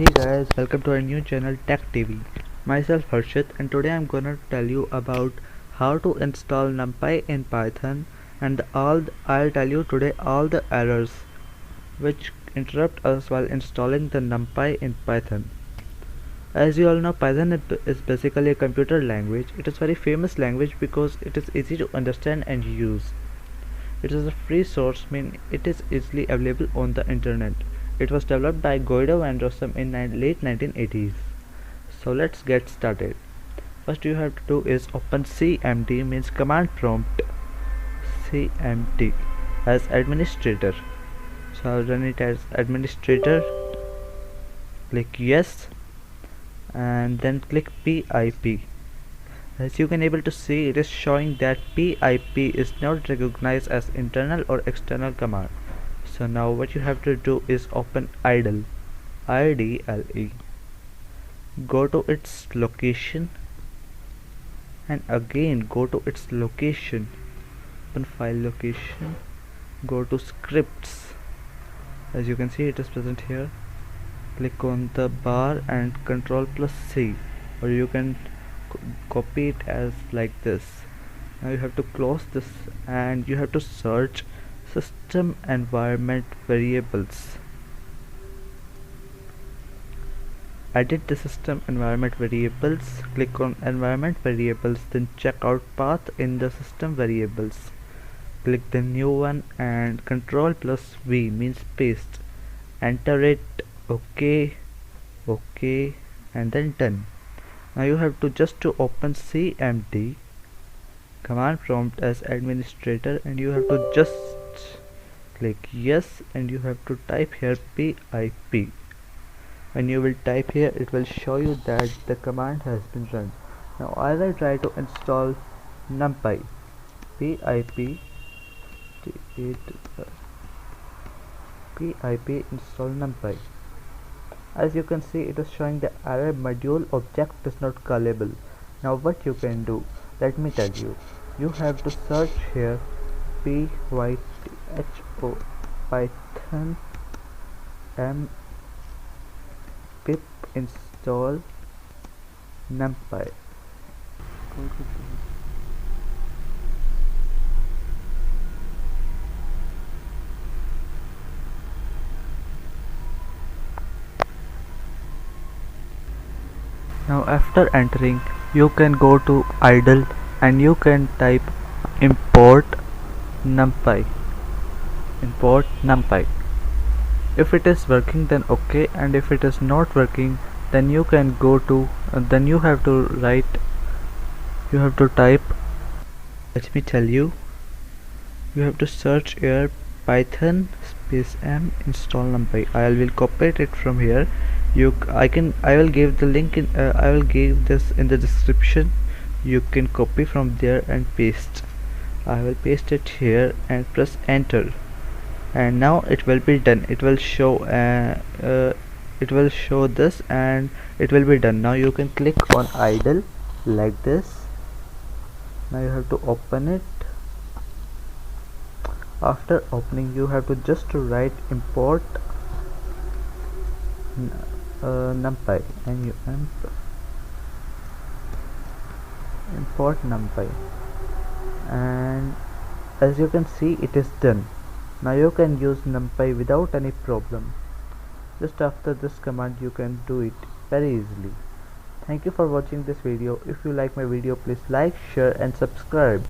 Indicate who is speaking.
Speaker 1: Hey guys, welcome to our new channel Tech TV. Myself Harshit, and today I'm gonna tell you about how to install numpy in Python, and I'll tell you today all the errors which interrupt us while installing the numpy in Python. As you all know, Python is basically a computer language. It is a very famous language because it is easy to understand and use. It is a free source, meaning it is easily available on the internet. It was developed by Guido and Rossum in late 1980s. So let's get started. First you have to do is open cmd, means command prompt, cmd as administrator. So I'll run it as administrator, click yes, and then click pip. As you can able to see, it is showing that pip is not recognized as internal or external command. So now what you have to do is open idle, idle, go to its location, and again go to its location, open file location, go to scripts. As you can see, it is present here. Click on the bar and control plus C, or you can copy it as like this. Now you have to close this and you have to search system environment variables. Edit the system environment variables, click on environment variables, then check out path in the system variables. Click the new one and control plus V, means paste. Enter it, OK, and then done. Now you have to just to open cmd, command prompt as administrator, and you have to just click yes, and you have to type here pip. When you will type here, it will show you that the command has been run. Now I will try to install numpy, pip install numpy. As you can see, it is showing the error module object is not callable. Now what you can do, let me tell you. You have to search here python python m pip install numpy. Now after entering, you can go to idle and you can type import numpy. If it is working, then OK, and if it is not working, then you can go to then you have to type, let me tell you, you have to search here python space m install numpy. I will copy it from here. I will give the link in I will give this in the description. You can copy from there and paste. I will paste it here and press enter, and now it will be done. It will show this and it will be done. Now you can click on idle like this. Now you have to open it. After opening, you have to just write import numpy, and import numpy, and as you can see, it is done. Now you can use numpy without any problem. Just after this command, you can do it very easily. Thank you for watching this video. If you like my video, please like, share and subscribe.